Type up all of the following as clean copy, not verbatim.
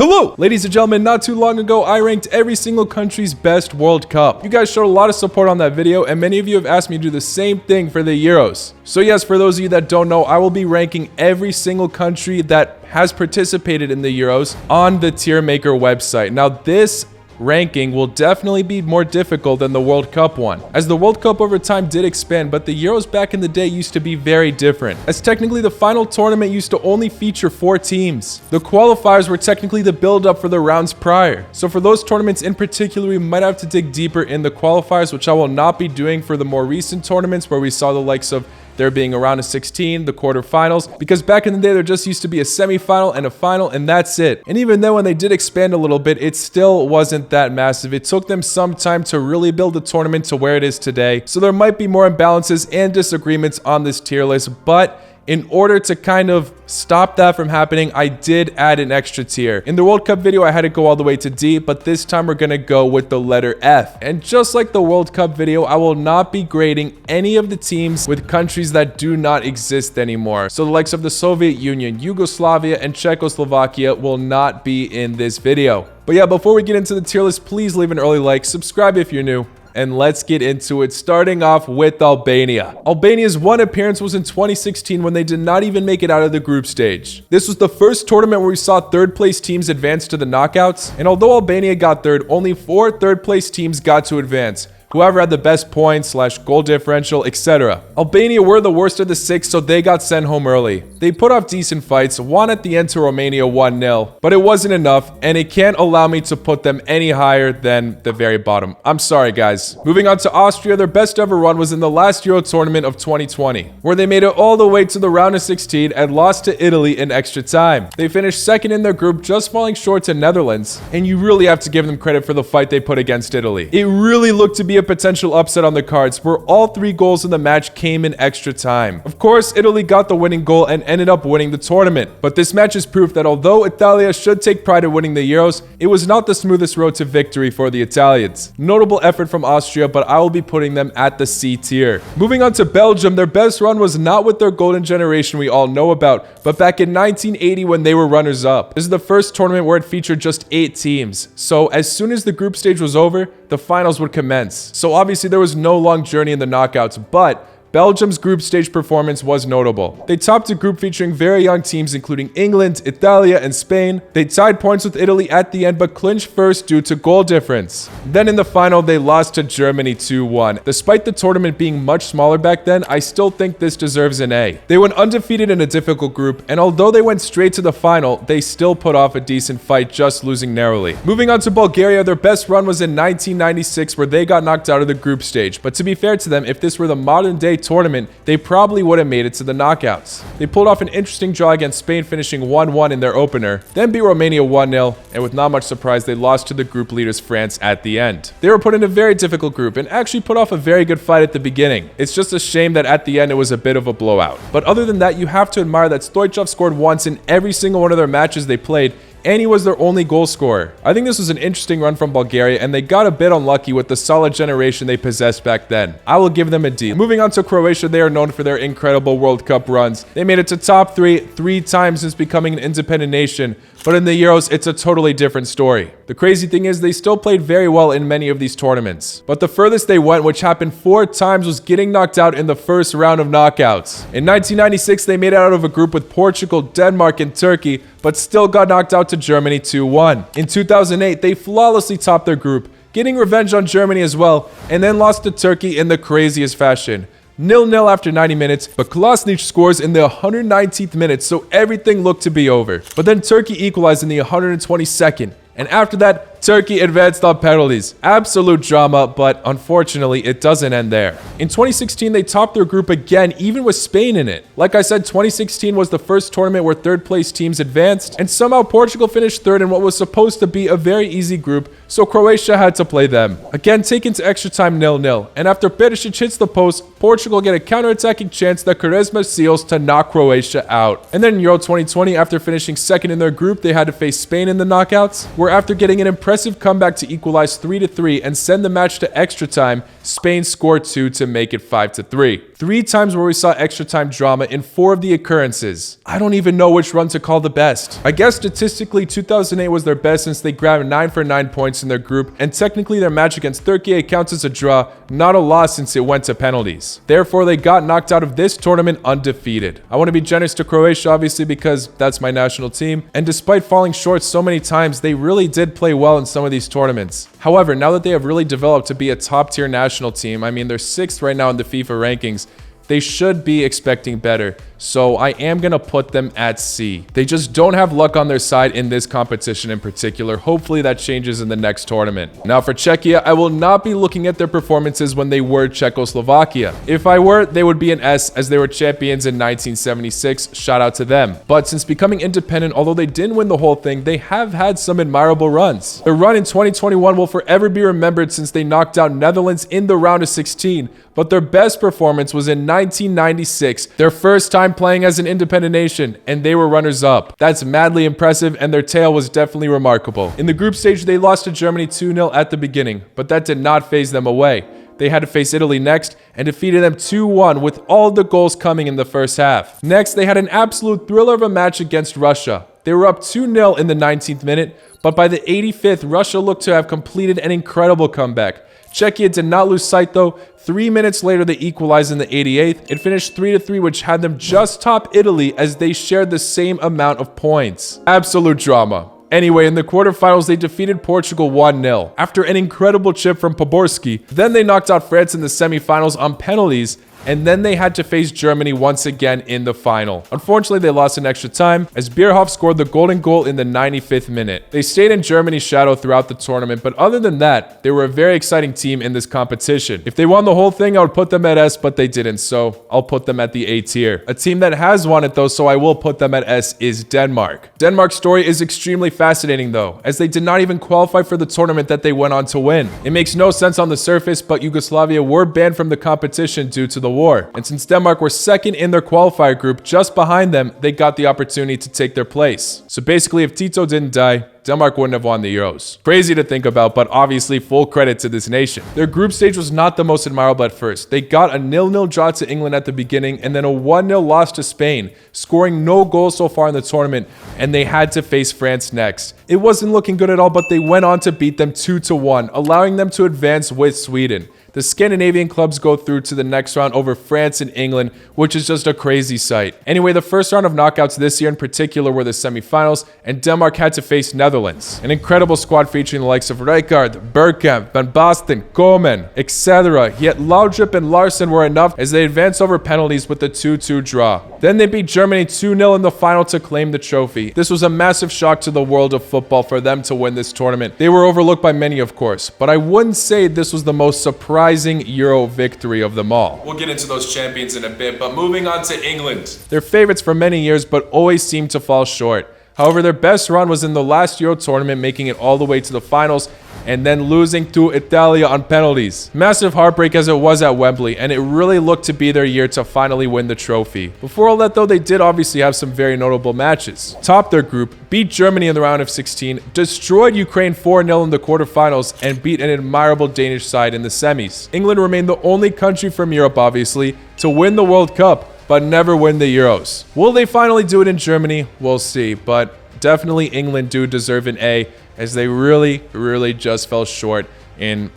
Hello, ladies and gentlemen. Not too long ago, I ranked every single country's best World Cup. You guys showed a lot of support on that video, and many of you have asked me to do the same thing for the Euros. So yes, for those of you that don't know, I will be ranking every single country that has participated in the Euros on the Tier Maker website. Now, this ranking will definitely be more difficult than the World Cup one, as the World Cup over time did expand, but the Euros back in the day used to be very different, as technically the final tournament used to only feature 4 teams. The qualifiers were technically the build-up for the rounds prior, so for those tournaments in particular, we might have to dig deeper in the qualifiers, which I will not be doing for the more recent tournaments where we saw the likes of there being a round of 16, the quarterfinals, because back in the day, there just used to be a semifinal and a final, and that's it. And even then, when they did expand a little bit, it still wasn't that massive. It took them some time to really build the tournament to where it is today. So there might be more imbalances and disagreements on this tier list, but in order to kind of stop that from happening, I did add an extra tier. In the World Cup video, I had to go all the way to D, but this time we're gonna go with the letter F. And just like the World Cup video, I will not be grading any of the teams with countries that do not exist anymore. So the likes of the Soviet Union, Yugoslavia, and Czechoslovakia will not be in this video. But yeah, before we get into the tier list, please leave an early like, subscribe if you're new, and let's get into it, starting off with Albania. Albania's one appearance was in 2016 when they did not even make it out of the group stage. This was the first tournament where we saw third place teams advance to the knockouts, and although Albania got third, only 4 third place teams got to advance. Whoever had the best points / goal differential, etc. Albania were the worst of the 6, so they got sent home early. They put off decent fights, won at the end to Romania 1-0, but it wasn't enough, and it can't allow me to put them any higher than the very bottom. I'm sorry, guys. Moving on to Austria, their best ever run was in the last Euro tournament of 2020, where they made it all the way to the round of 16 and lost to Italy in extra time. They finished second in their group, just falling short to Netherlands, and you really have to give them credit for the fight they put against Italy. It really looked to be a potential upset on the cards, where all 3 goals in the match came in extra time. Of course, Italy got the winning goal and ended up winning the tournament, but this match is proof that although Italia should take pride in winning the Euros, it was not the smoothest road to victory for the Italians. Notable effort from Austria, but I will be putting them at the C tier. Moving on to Belgium, their best run was not with their golden generation we all know about, but back in 1980 when they were runners-up. This is the first tournament where it featured just 8 teams, so as soon as the group stage was over, the finals would commence. So obviously there was no long journey in the knockouts, but Belgium's group stage performance was notable. They topped a group featuring very young teams including England, Italia, and Spain. They tied points with Italy at the end but clinched first due to goal difference. Then in the final, they lost to Germany 2-1. Despite the tournament being much smaller back then, I still think this deserves an A. They went undefeated in a difficult group, and although they went straight to the final, they still put off a decent fight, just losing narrowly. Moving on to Bulgaria, their best run was in 1996 where they got knocked out of the group stage. But to be fair to them, if this were the modern day tournament, they probably would have made it to the knockouts. They pulled off an interesting draw against Spain, finishing 1-1 in their opener, then beat Romania 1-0, and with not much surprise, they lost to the group leaders France at the end. They were put in a very difficult group and actually put off a very good fight at the beginning. It's just a shame that at the end it was a bit of a blowout. But other than that, you have to admire that Stoichkov scored once in every single one of their matches they played, and he was their only goal scorer. I think this was an interesting run from Bulgaria, and they got a bit unlucky with the solid generation they possessed back then. I will give them a D. Moving on to Croatia, they are known for their incredible World Cup runs. They made it to top 3 times since becoming an independent nation, but in the Euros, it's a totally different story. The crazy thing is they still played very well in many of these tournaments, but the furthest they went, which happened 4 times, was getting knocked out in the first round of knockouts. In 1996, they made it out of a group with Portugal, Denmark, and Turkey, but still got knocked out to Germany 2-1. In 2008, they flawlessly topped their group, getting revenge on Germany as well, and then lost to Turkey in the craziest fashion. 0-0 after 90 minutes, but Kolasinac scores in the 119th minute, so everything looked to be over. But then Turkey equalized in the 122nd, and after that, Turkey advanced on penalties. Absolute drama, but unfortunately, it doesn't end there. In 2016, they topped their group again, even with Spain in it. Like I said, 2016 was the first tournament where third place teams advanced, and somehow Portugal finished third in what was supposed to be a very easy group, so Croatia had to play them. Again, taken to extra time 0-0, and after Perisic hits the post, Portugal get a counter-attacking chance that Quaresma seals to knock Croatia out. And then in Euro 2020, after finishing second in their group, they had to face Spain in the knockouts, where after getting an impressive comeback to equalize 3-3 and send the match to extra time, Spain scored 2 to make it 5-3. 3 times where we saw extra time drama in 4 of the occurrences. I don't even know which run to call the best. I guess statistically 2008 was their best since they grabbed 9 for 9 points in their group, and technically their match against Turkey counts as a draw, not a loss since it went to penalties. Therefore, they got knocked out of this tournament undefeated. I want to be generous to Croatia obviously because that's my national team, and despite falling short so many times, they really did play well in some of these tournaments. However, now that they have really developed to be a top tier national team, I mean they're 6th right now in the FIFA rankings, they should be expecting better. So I am going to put them at C. They just don't have luck on their side in this competition in particular. Hopefully that changes in the next tournament. Now for Czechia, I will not be looking at their performances when they were Czechoslovakia. If I were, they would be an S as they were champions in 1976. Shout out to them. But since becoming independent, although they didn't win the whole thing, they have had some admirable runs. Their run in 2021 will forever be remembered since they knocked out Netherlands in the round of 16. But their best performance was in 1996, their first time playing as an independent nation, and they were runners-up. That's madly impressive, and their tale was definitely remarkable. In the group stage, they lost to Germany 2-0 at the beginning, but that did not phase them away. They had to face Italy next and defeated them 2-1 with all the goals coming in the first half. Next, they had an absolute thriller of a match against Russia. They were up 2-0 in the 19th minute, but by the 85th, Russia looked to have completed an incredible comeback. Czechia did not lose sight though. 3 minutes later, they equalized in the 88th. It finished 3-3, which had them just top Italy as they shared the same amount of points. Absolute drama. Anyway, in the quarterfinals, they defeated Portugal 1-0 after an incredible chip from Poborski. Then they knocked out France in the semifinals on penalties, and then they had to face Germany once again in the final. Unfortunately, they lost in extra time as Bierhoff scored the golden goal in the 95th minute. They stayed in Germany's shadow throughout the tournament, but other than that, they were a very exciting team in this competition. If they won the whole thing, I would put them at S, but they didn't, so I'll put them at the A tier. A team that has won it though, so I will put them at S, is Denmark. Denmark's story is extremely fascinating though, as they did not even qualify for the tournament that they went on to win. It makes no sense on the surface, but Yugoslavia were banned from the competition due to the war. And since Denmark were second in their qualifier group, just behind them, they got the opportunity to take their place. So basically, if Tito didn't die, Denmark wouldn't have won the Euros. Crazy to think about, but obviously full credit to this nation. Their group stage was not the most admirable at first. They got a 0-0 draw to England at the beginning and then a 1-0 loss to Spain, scoring no goals so far in the tournament, and they had to face France next. It wasn't looking good at all, but they went on to beat them 2-1, allowing them to advance with Sweden. The Scandinavian clubs go through to the next round over France and England, which is just a crazy sight. Anyway, the first round of knockouts this year in particular were the semifinals, and Denmark had to face Netherlands. An incredible squad featuring the likes of Rijkaard, Bergkamp, Van Basten, Koeman, etc. Yet Laudrup and Larsen were enough as they advanced over penalties with the 2-2 draw. Then they beat Germany 2-0 in the final to claim the trophy. This was a massive shock to the world of football for them to win this tournament. They were overlooked by many, of course, but I wouldn't say this was the most surprising Euro victory of them all. We'll get into those champions in a bit, but moving on to England. They're favorites for many years, but always seem to fall short. However, their best run was in the last Euro tournament, making it all the way to the finals and then losing to Italia on penalties. Massive heartbreak as it was at Wembley, and it really looked to be their year to finally win the trophy. Before all that though, they did obviously have some very notable matches. Topped their group, beat Germany in the round of 16, destroyed Ukraine 4-0 in the quarterfinals, and beat an admirable Danish side in the semis. England remained the only country from Europe, obviously, to win the World Cup, but never win the Euros. Will they finally do it in Germany? We'll see, but definitely England do deserve an A, as they really just fell short in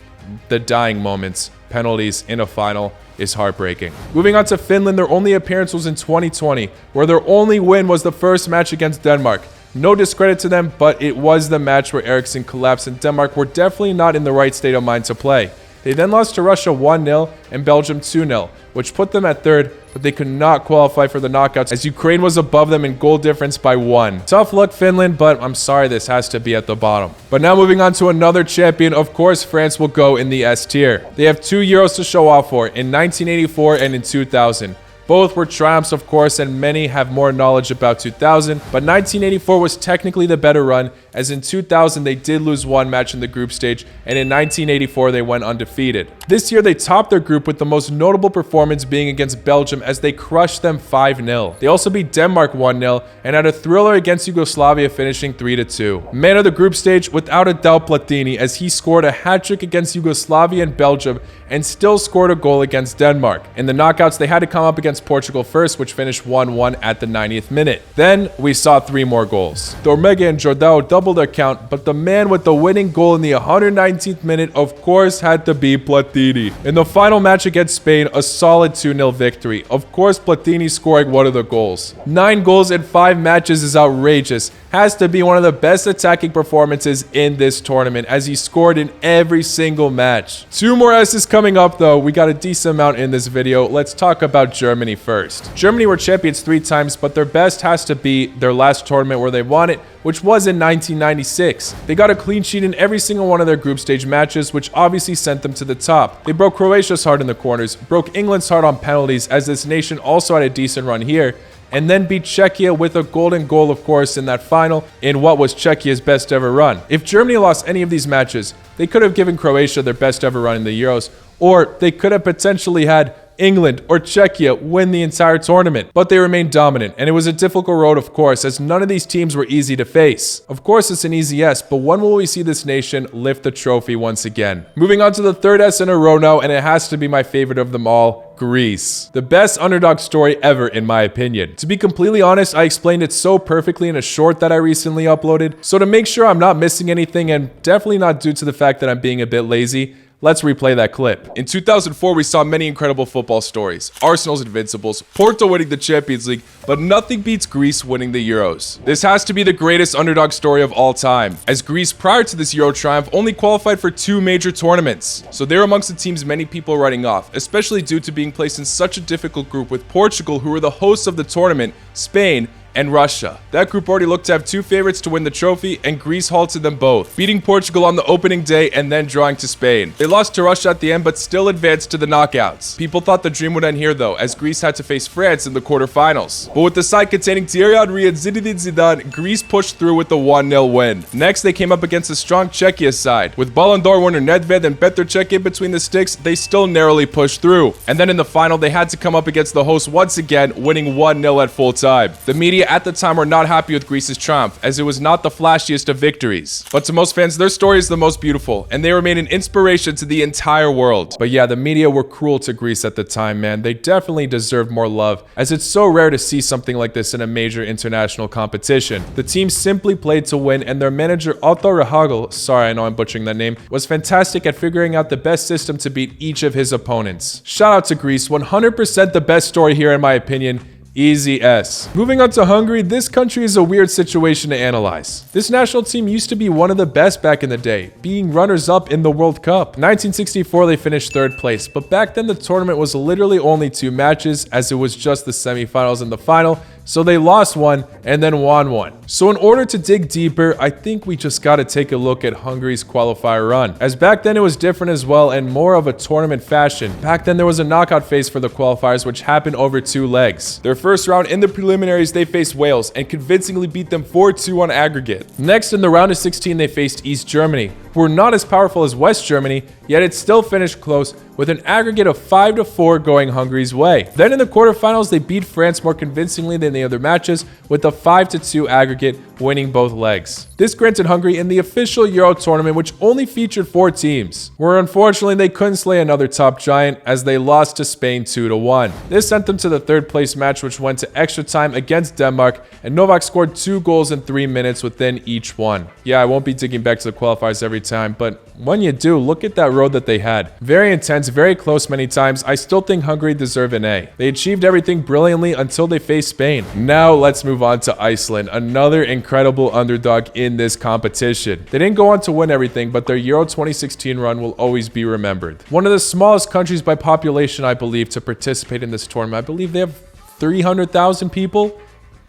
the dying moments. Penalties in a final is heartbreaking. Moving on to Finland, their only appearance was in 2020, where their only win was the first match against Denmark. No discredit to them, but it was the match where Eriksen collapsed and Denmark were definitely not in the right state of mind to play. They then lost to Russia 1-0 and Belgium 2-0, which put them at third, but they could not qualify for the knockouts as Ukraine was above them in goal difference by 1. Tough luck, Finland, but I'm sorry this has to be at the bottom. But now moving on to another champion, of course France will go in the S tier. They have 2 Euros to show off for, in 1984 and in 2000. Both were triumphs, of course, and many have more knowledge about 2000, but 1984 was technically the better run, as in 2000 they did lose one match in the group stage, and in 1984 they went undefeated. This year they topped their group with the most notable performance being against Belgium as they crushed them 5-0. They also beat Denmark 1-0 and had a thriller against Yugoslavia finishing 3-2. Man of the group stage, without a doubt Platini, as he scored a hat-trick against Yugoslavia and Belgium and still scored a goal against Denmark. In the knockouts they had to come up against Portugal first, which finished 1-1 at the 90th minute. Then we saw 3 more goals. Tormega and Jordao doubled their count, but the man with the winning goal in the 119th minute of course had to be Platini. In the final match against Spain, a solid 2-0 victory. Of course Platini scoring one of the goals. 9 goals in 5 matches is outrageous. Has to be one of the best attacking performances in this tournament as he scored in every single match. 2 more S's coming up though. We got a decent amount in this video. Let's talk about Germany first. Germany were champions 3 times, but their best has to be their last tournament where they won it, which was in 1996. They got a clean sheet in every single one of their group stage matches, which obviously sent them to the top. They broke Croatia's heart in the corners, broke England's heart on penalties as this nation also had a decent run here, and then beat Czechia with a golden goal, of course, in that final in what was Czechia's best ever run. If Germany lost any of these matches, they could have given Croatia their best ever run in the Euros, or they could have potentially had England or Czechia win the entire tournament, but they remained dominant, and it was a difficult road, of course, as none of these teams were easy to face. Of course, it's an easy yes, but when will we see this nation lift the trophy once again? Moving on to the third S in a row now, and it has to be my favorite of them all, Greece. The best underdog story ever, in my opinion. To be completely honest, I explained it so perfectly in a short that I recently uploaded, so to make sure I'm not missing anything, and definitely not due to the fact that I'm being a bit lazy, let's replay that clip. In 2004, we saw many incredible football stories. Arsenal's Invincibles, Porto winning the Champions League, but nothing beats Greece winning the Euros. This has to be the greatest underdog story of all time, as Greece prior to this Euro triumph only qualified for 2 major tournaments. So they're amongst the teams many people are writing off, especially due to being placed in such a difficult group with Portugal, who were the hosts of the tournament, Spain, and Russia. That group already looked to have 2 favorites to win the trophy, and Greece halted them both, beating Portugal on the opening day and then drawing to Spain. They lost to Russia at the end, but still advanced to the knockouts. People thought the dream would end here though, as Greece had to face France in the quarterfinals. But with the side containing Thierry Henry and Zinedine Zidane, Greece pushed through with the 1-0 win. Next, they came up against a strong Czechia side. With Ballon d'Or winner Nedved and Petr Cech in between the sticks, they still narrowly pushed through. And then in the final, they had to come up against the hosts once again, winning 1-0 at full time. The media at the time were not happy with Greece's triumph, as it was not the flashiest of victories. But to most fans, their story is the most beautiful, and they remain an inspiration to the entire world. But yeah, the media were cruel to Greece at the time, man. They definitely deserved more love, as it's so rare to see something like this in a major international competition. The team simply played to win, and their manager Otto Rahagel, sorry I know I'm butchering that name, was fantastic at figuring out the best system to beat each of his opponents. Shout out to Greece, 100% the best story here in my opinion. Easy S. Moving on to Hungary, this country is a weird situation to analyze. This national team used to be one of the best back in the day, being runners-up in the World Cup. In 1964, they finished 3rd place, but back then the tournament was literally only 2 matches, as it was just the semifinals and the final, so they lost one and then won one. So in order to dig deeper, I think we just gotta take a look at Hungary's qualifier run, as back then it was different as well and more of a tournament fashion. Back then there was a knockout phase for the qualifiers, which happened over 2 legs. Their first round in the preliminaries, they faced Wales and convincingly beat them 4-2 on aggregate. Next, in the round of 16, they faced East Germany, who were not as powerful as West Germany, yet it still finished close with an aggregate of 5-4 going Hungary's way. Then in the quarterfinals, they beat France more convincingly than the other matches with a 5-2 aggregate, winning both legs. This granted Hungary in the official Euro tournament, which only featured 4 teams, where unfortunately they couldn't slay another top giant as they lost to Spain 2-1. This sent them to the 3rd place match, which went to extra time against Denmark, and Novak scored 2 goals in 3 minutes within each one. Yeah, I won't be digging back to the qualifiers every time, but when you do, look at that road that they had. Very intense, very close many times. I still think Hungary deserve an A. They achieved everything brilliantly until they faced Spain. Now let's move on to Iceland, another incredible underdog in this competition. They didn't go on to win everything, but their Euro 2016 run will always be remembered. One of the smallest countries by population, I believe, to participate in this tournament. I believe they have 300,000 people.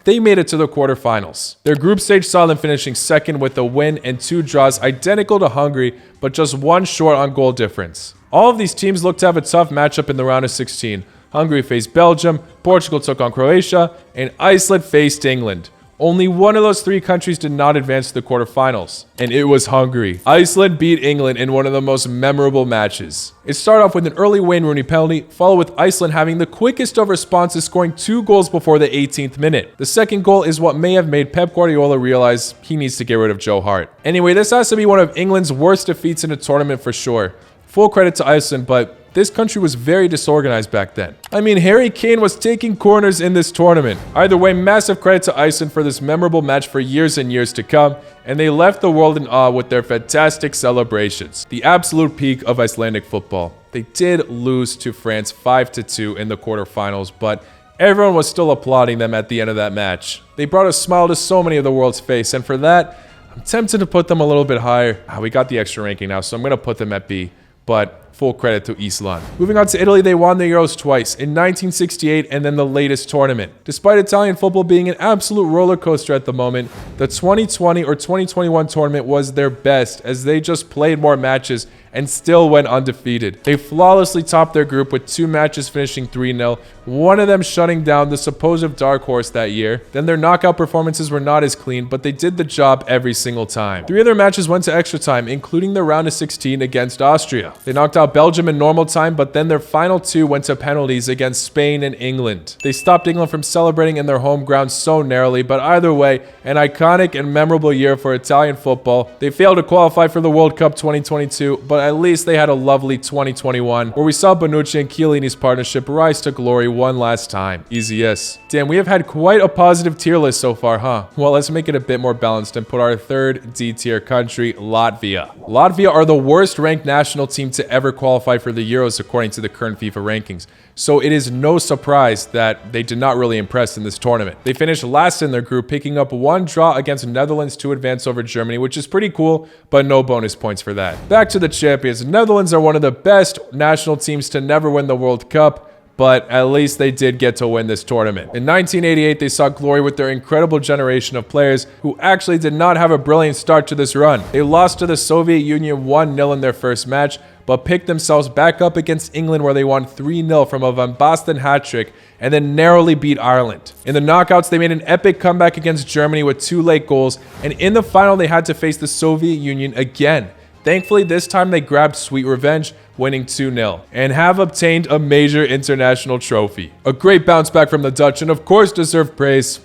They made it to the quarterfinals. Their group stage saw them finishing 2nd with a win and 2 draws, identical to Hungary, but just 1 short on goal difference. All of these teams look to have a tough matchup in the round of 16. Hungary faced Belgium, Portugal took on Croatia, and Iceland faced England. Only one of those three countries did not advance to the quarterfinals, and it was Hungary. Iceland beat England in one of the most memorable matches. It started off with an early Wayne Rooney penalty, followed with Iceland having the quickest of responses, scoring 2 goals before the 18th minute. The second goal is what may have made Pep Guardiola realize he needs to get rid of Joe Hart. Anyway, this has to be one of England's worst defeats in a tournament for sure. Full credit to Iceland, but this country was very disorganized back then. I mean, Harry Kane was taking corners in this tournament. Either way, massive credit to Iceland for this memorable match for years and years to come, and they left the world in awe with their fantastic celebrations. The absolute peak of Icelandic football. They did lose to France 5-2 in the quarterfinals, but everyone was still applauding them at the end of that match. They brought a smile to so many of the world's face, and for that, I'm tempted to put them a little bit higher. We got the extra ranking now, so I'm going to put them at B. But full credit to Iceland. Moving on to Italy, they won the Euros twice, in 1968 and then the latest tournament. Despite Italian football being an absolute roller coaster at the moment, the 2020 or 2021 tournament was their best as they just played more matches and still went undefeated. They flawlessly topped their group with 2 matches finishing 3-0, one of them shutting down the supposed dark horse that year. Then their knockout performances were not as clean, but they did the job every single time. 3 of their matches went to extra time, including the round of 16 against Austria. They knocked out Belgium in normal time, but then their final 2 went to penalties against Spain and England. They stopped England from celebrating in their home ground so narrowly, but either way, an iconic and memorable year for Italian football. They failed to qualify for the World Cup 2022, but at least they had a lovely 2021 where we saw Bonucci and Chiellini's partnership rise to glory one last time. Easy yes. Damn, we have had quite a positive tier list so far, huh? Well, let's make it a bit more balanced and put our third D tier country, Latvia. Latvia are the worst ranked national team to ever qualify for the Euros according to the current FIFA rankings. So it is no surprise that they did not really impress in this tournament. They finished last in their group, picking up 1 draw against Netherlands to advance over Germany, which is pretty cool, but no bonus points for that. Back to the champions. Netherlands are one of the best national teams to never win the World Cup, but at least they did get to win this tournament. In 1988, they saw glory with their incredible generation of players who actually did not have a brilliant start to this run. They lost to the Soviet Union 1-0 in their first match, but picked themselves back up against England where they won 3-0 from a Van Basten hat-trick and then narrowly beat Ireland. In the knockouts, they made an epic comeback against Germany with 2 late goals, and in the final, they had to face the Soviet Union again. Thankfully, this time they grabbed sweet revenge, winning 2-0, and have obtained a major international trophy. A great bounce back from the Dutch, and of course deserved praise.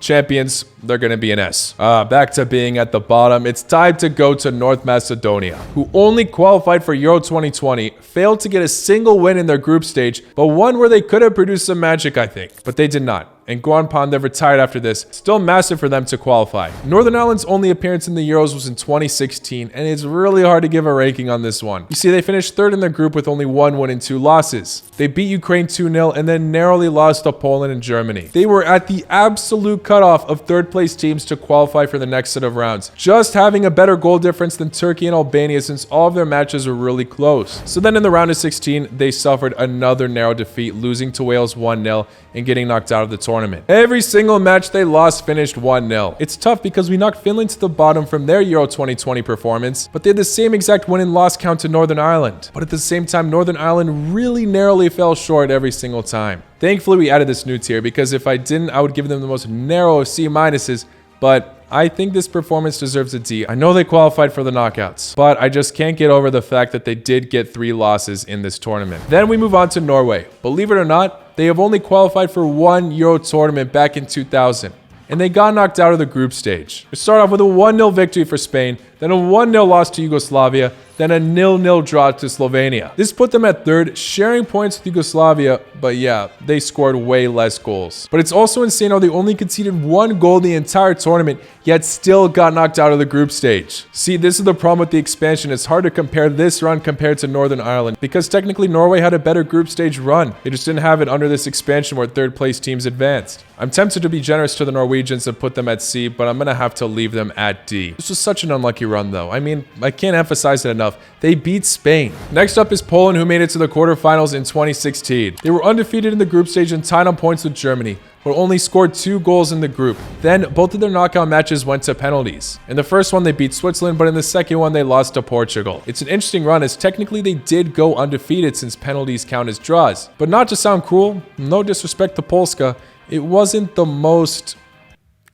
Champions, they're going to be an S. Back to being at the bottom, it's time to go to North Macedonia, who only qualified for Euro 2020, failed to get a single win in their group stage, but one where they could have produced some magic, I think. But they did not. And Guan Pandev retired after this. Still massive for them to qualify. Northern Ireland's only appearance in the Euros was in 2016, and it's really hard to give a ranking on this one. You see, they finished 3rd in their group with only 1 win and 2 losses. They beat Ukraine 2-0 and then narrowly lost to Poland and Germany. They were at the absolute cutoff of 3rd place teams to qualify for the next set of rounds, just having a better goal difference than Turkey and Albania since all of their matches were really close. So then in the round of 16, they suffered another narrow defeat, losing to Wales 1-0 and getting knocked out of the tournament. Every single match they lost finished 1-0. It's tough because we knocked Finland to the bottom from their Euro 2020 performance, but they had the same exact win and loss count to Northern Ireland. But at the same time, Northern Ireland really narrowly fell short every single time. Thankfully, we added this new tier because if I didn't, I would give them the most narrow of C minuses, but I think this performance deserves a D. I know they qualified for the knockouts, but I just can't get over the fact that they did get 3 losses in this tournament. Then we move on to Norway. Believe it or not, they have only qualified for 1 Euro tournament back in 2000, and they got knocked out of the group stage. It started off with a 1-0 victory for Spain, then a 1-0 loss to Yugoslavia, then a 0-0 draw to Slovenia. This put them at 3rd, sharing points with Yugoslavia, but yeah, they scored way less goals. But it's also insane how they only conceded 1 goal in the entire tournament, yet still got knocked out of the group stage. See, this is the problem with the expansion. It's hard to compare this run compared to Northern Ireland, because technically Norway had a better group stage run. They just didn't have it under this expansion where 3rd place teams advanced. I'm tempted to be generous to the Norwegians and put them at C, but I'm gonna have to leave them at D. This was such an unlucky run though. I mean, I can't emphasize it enough. They beat Spain. Next up is Poland, who made it to the quarterfinals in 2016. They were undefeated in the group stage and tied on points with Germany. but only scored 2 goals in the group. Then both of their knockout matches went to penalties. In the first one, they beat Switzerland, but in the second one, they lost to Portugal. It's an interesting run as technically they did go undefeated since penalties count as draws. But not to sound cruel, no disrespect to Polska, it wasn't the most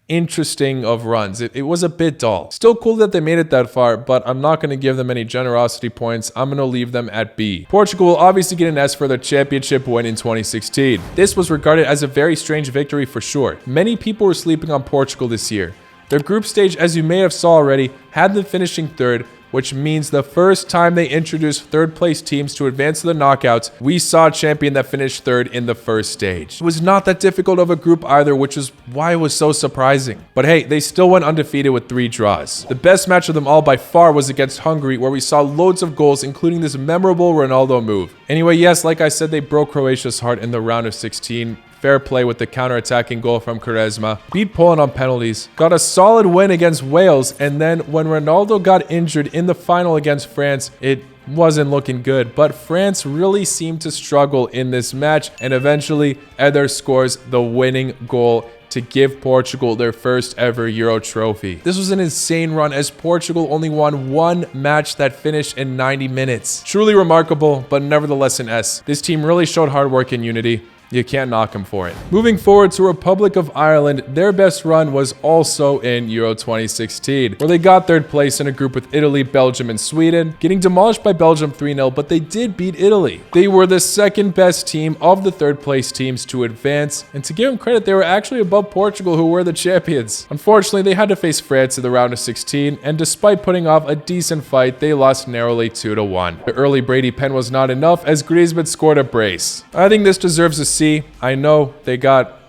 interesting of runs. It was a bit dull. Still cool that they made it that far, but I'm not going to give them any generosity points. I'm going to leave them at B. Portugal will obviously get an S for their championship win in 2016. This was regarded as a very strange victory for sure. Many people were sleeping on Portugal this year. Their group stage, as you may have saw already, had them finishing third, which means the first time they introduced third-place teams to advance to the knockouts, we saw a champion that finished third in the first stage. It was not that difficult of a group either, which is why it was so surprising. But hey, they still went undefeated with 3 draws. The best match of them all by far was against Hungary, where we saw loads of goals, including this memorable Ronaldo move. Anyway, yes, like I said, they broke Croatia's heart in the round of 16. Fair play with the counter-attacking goal from Quaresma. Beat Poland on penalties. Got a solid win against Wales. And then when Ronaldo got injured in the final against France, it wasn't looking good. But France really seemed to struggle in this match. And eventually, Eder scores the winning goal to give Portugal their first ever Euro trophy. This was an insane run as Portugal only won 1 match that finished in 90 minutes. Truly remarkable, but nevertheless an S. This team really showed hard work and unity. You can't knock them for it. Moving forward to Republic of Ireland, their best run was also in Euro 2016, where they got 3rd place in a group with Italy, Belgium, and Sweden, getting demolished by Belgium 3-0, but they did beat Italy. They were the 2nd best team of the 3rd place teams to advance, and to give them credit, they were actually above Portugal, who were the champions. Unfortunately, they had to face France in the round of 16, and despite putting off a decent fight, they lost narrowly 2-1. The early Brady pen was not enough as Griezmann scored a brace. I think this deserves a C. I know they got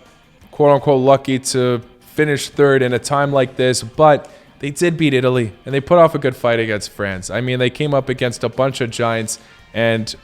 quote-unquote lucky to finish 3rd in a time like this, but they did beat Italy, and they put off a good fight against France. I mean, they came up against a bunch of giants and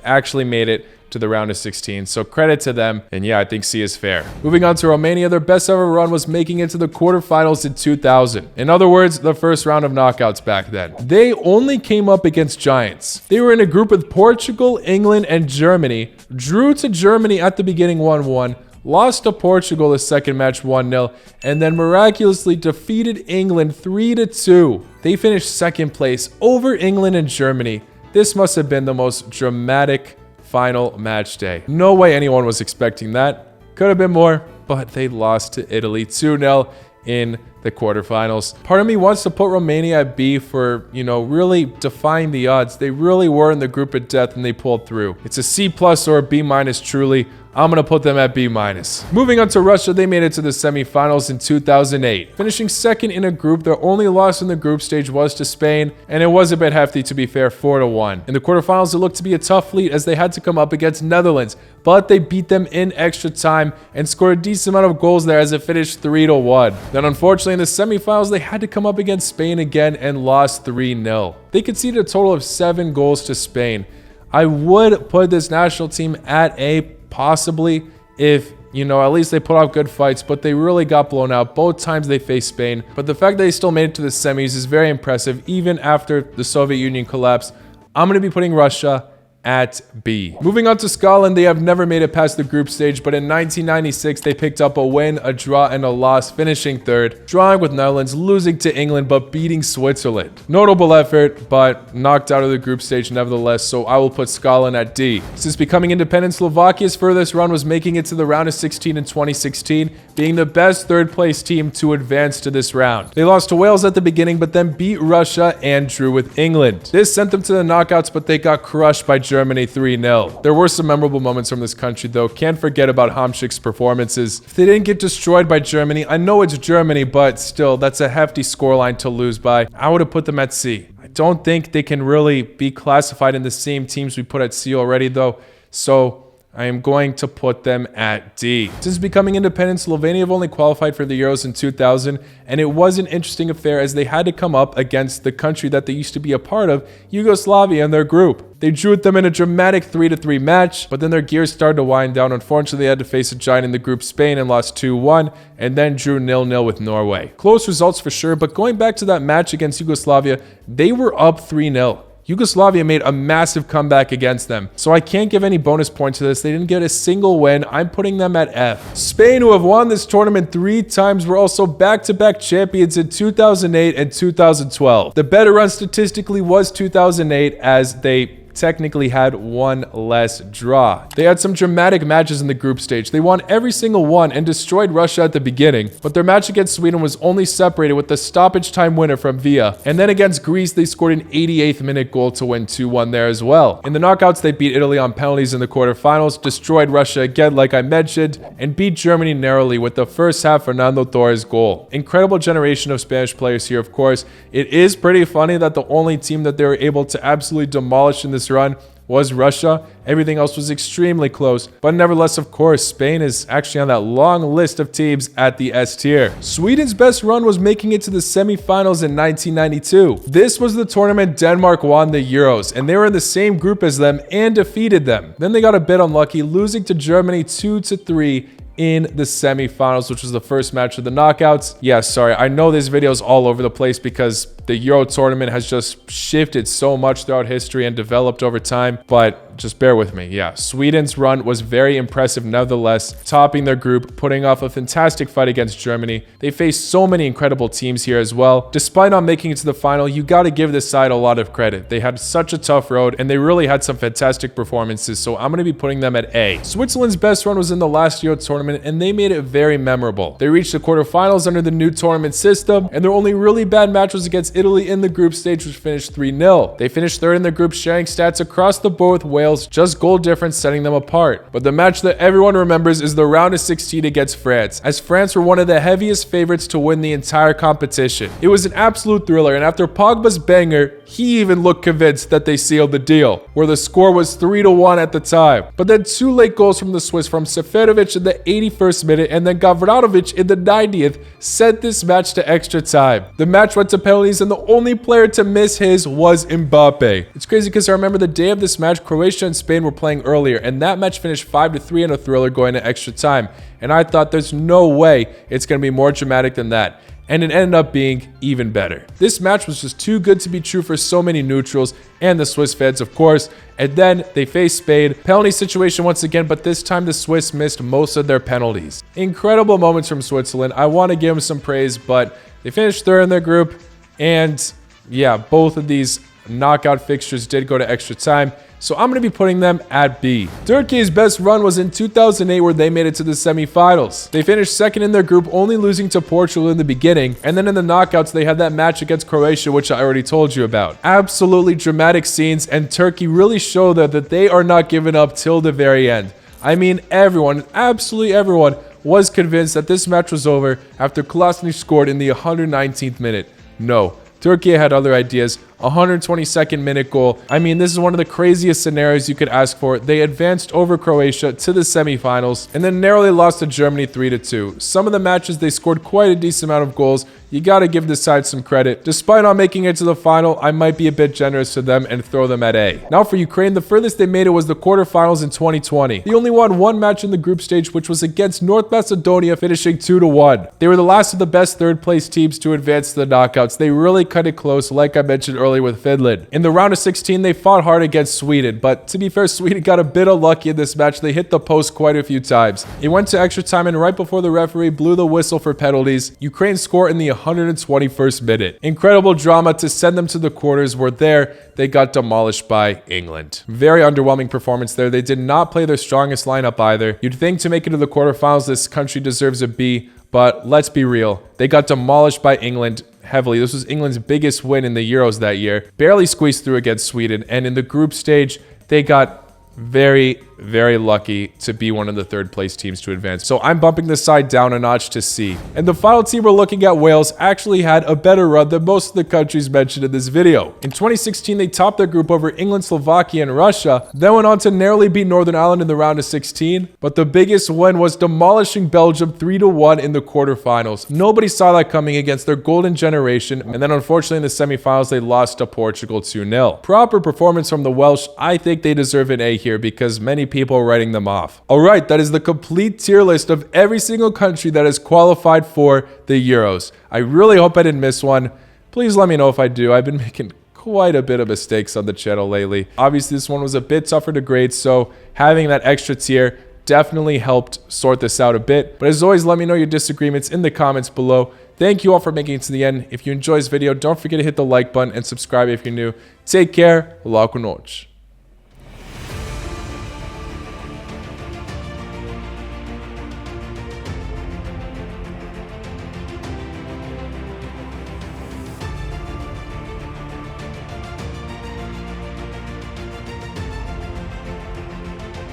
actually made it to the round of 16, so credit to them, and yeah, I think C is fair. Moving on to Romania, their best ever run was making it to the quarterfinals in 2000. In other words, the first round of knockouts back then. They only came up against giants. They were in a group with Portugal, England, and Germany, drew to Germany at the beginning 1-1, lost to Portugal the second match 1-0, and then miraculously defeated England 3-2. They finished 2nd place over England and Germany. This must have been the most dramatic final match day. No way anyone was expecting that. Could have been more, but they lost to Italy 2-0 in the quarterfinals. Part of me wants to put Romania at B for, really defying the odds. They really were in the group of death and they pulled through. It's a C+ or a B- truly. I'm going to put them at B-. Moving on to Russia, they made it to the semifinals in 2008. Finishing 2nd in a group, their only loss in the group stage was to Spain, and it was a bit hefty to be fair, 4-1. In the quarterfinals, it looked to be a tough fleet as they had to come up against Netherlands, but they beat them in extra time and scored a decent amount of goals there as it finished 3-1. Then unfortunately in the semifinals, they had to come up against Spain again and lost 3-0. They conceded a total of 7 goals to Spain. I would put this national team at A, possibly, if, at least they put off good fights, but they really got blown out both times they faced Spain. But the fact that they still made it to the semis is very impressive, even after the Soviet Union collapsed. I'm going to be putting Russia at B. Moving on to Scotland, they have never made it past the group stage, but in 1996, they picked up a win, a draw, and a loss, finishing 3rd, drawing with Netherlands, losing to England, but beating Switzerland. Notable effort, but knocked out of the group stage nevertheless, so I will put Scotland at D. Since becoming independent, Slovakia's furthest run was making it to the round of 16 in 2016, being the best 3rd place team to advance to this round. They lost to Wales at the beginning, but then beat Russia and drew with England. This sent them to the knockouts, but they got crushed by Germany 3-0. There were some memorable moments from this country though. Can't forget about Hamšík's performances. If they didn't get destroyed by Germany, I know it's Germany, but still, that's a hefty scoreline to lose by. I would have put them at C. I don't think they can really be classified in the same teams we put at C already though, so I am going to put them at D. Since becoming independent, Slovenia have only qualified for the Euros in 2000, and it was an interesting affair as they had to come up against the country that they used to be a part of, Yugoslavia, in their group. They drew with them in a dramatic 3-3 match, but then their gears started to wind down. Unfortunately, they had to face a giant in the group, Spain, and lost 2-1, and then drew 0-0 with Norway. Close results for sure, but going back to that match against Yugoslavia, they were up 3-0. Yugoslavia made a massive comeback against them, so I can't give any bonus points to this. They didn't get a single win. I'm putting them at F. Spain, who have won this tournament 3 times, were also back-to-back champions in 2008 and 2012. The better run statistically was 2008, as they technically had one less draw. They had some dramatic matches in the group stage. They won every single one and destroyed Russia at the beginning, but their match against Sweden was only separated with the stoppage time winner from Villa. And then against Greece, they scored an 88th minute goal to win 2-1 there as well. In the knockouts, they beat Italy on penalties in the quarterfinals, destroyed Russia again like I mentioned, and beat Germany narrowly with the first half Fernando Torres goal. Incredible generation of Spanish players here, of course. It is pretty funny that the only team that they were able to absolutely demolish in this run was Russia. Everything else was extremely close, but nevertheless, of course, Spain is actually on that long list of teams at the S tier. Sweden's best run was making it to the semifinals in 1992. This was the tournament Denmark won the Euros, and they were in the same group as them and defeated them. Then they got a bit unlucky, losing to Germany 2-3 in the semifinals, which was the first match of the knockouts. Yeah, sorry, I know this video is all over the place because the Euro tournament has just shifted so much throughout history and developed over time, but just bear with me. Yeah, Sweden's run was very impressive nevertheless, topping their group, putting off a fantastic fight against Germany. They faced so many incredible teams here as well. Despite not making it to the final, you got to give this side a lot of credit. They had such a tough road and they really had some fantastic performances, so I'm going to be putting them at A. Switzerland's best run was in the last Euro tournament and they made it very memorable. They reached the quarterfinals under the new tournament system, and their only really bad match was against Italy in the group stage, which finished 3-0. They finished third in their group, sharing stats across the board with Wales, just goal difference setting them apart. But the match that everyone remembers is the round of 16 against France, as France were one of the heaviest favorites to win the entire competition. It was an absolute thriller, and after Pogba's banger, he even looked convinced that they sealed the deal, where the score was 3-1 at the time. But then 2 late goals from the Swiss, from Seferovic in the 81st minute and then Gavranovic in the 90th, sent this match to extra time. The match went to penalties and the only player to miss his was Mbappe. It's crazy because I remember the day of this match, Croatia and Spain were playing earlier, and that match finished 5-3 in a thriller going to extra time. And I thought there's no way it's going to be more dramatic than that. And it ended up being even better. This match was just too good to be true for so many neutrals and the Swiss fans, of course. And then they faced Spain. Penalty situation once again, but this time the Swiss missed most of their penalties. Incredible moments from Switzerland. I want to give them some praise, but they finished third in their group. And yeah, both of these knockout fixtures did go to extra time, so I'm going to be putting them at B. Turkey's best run was in 2008, where they made it to the semifinals. They finished second in their group, only losing to Portugal in the beginning, and then in the knockouts they had that match against Croatia, which I already told you about. Absolutely dramatic scenes, and Turkey really showed that they are not giving up till the very end. I mean, everyone, absolutely everyone, was convinced that this match was over after Kolasinac scored in the 119th minute. No, Turkey had other ideas. 122nd minute goal. I mean, this is one of the craziest scenarios you could ask for. They advanced over Croatia to the semifinals and then narrowly lost to Germany 3-2. Some of the matches they scored quite a decent amount of goals. You gotta give this side some credit. Despite not making it to the final, I might be a bit generous to them and throw them at A. Now for Ukraine, the furthest they made it was the quarterfinals in 2020. They only won one match in the group stage, which was against North Macedonia, finishing 2-1. They were the last of the best third place teams to advance to the knockouts. They really cut it close, like I mentioned earlier with Finland. In the round of 16, they fought hard against Sweden, but to be fair, Sweden got a bit unlucky in this match. They hit the post quite a few times. It went to extra time, and right before the referee blew the whistle for penalties, Ukraine scored in the 121st minute. Incredible drama to send them to the quarters, where they got demolished by England. Very underwhelming performance there. They did not play their strongest lineup either. You'd think to make it to the quarterfinals, this country deserves a B, but let's be real. They got demolished by England heavily. This was England's biggest win in the Euros that year. Barely squeezed through against Sweden, and in the group stage, they got very, very lucky to be one of the third place teams to advance. So I'm bumping this side down a notch to C. And the final team we're looking at, Wales, actually had a better run than most of the countries mentioned in this video. In 2016, they topped their group over England, Slovakia, and Russia, then went on to narrowly beat Northern Ireland in the round of 16. But the biggest win was demolishing Belgium 3-1 in the quarterfinals. Nobody saw that coming against their golden generation, and then unfortunately in the semifinals, they lost to Portugal 2-0. Proper performance from the Welsh. I think they deserve an A here because many people are writing them off. Alright, that is the complete tier list of every single country that has qualified for the Euros. I really hope I didn't miss one. Please let me know if I do. I've been making quite a bit of mistakes on the channel lately. Obviously, this one was a bit tougher to grade, so having that extra tier definitely helped sort this out a bit. But as always, let me know your disagreements in the comments below. Thank you all for making it to the end. If you enjoyed this video, don't forget to hit the like button and subscribe if you're new. Take care. Boa noite.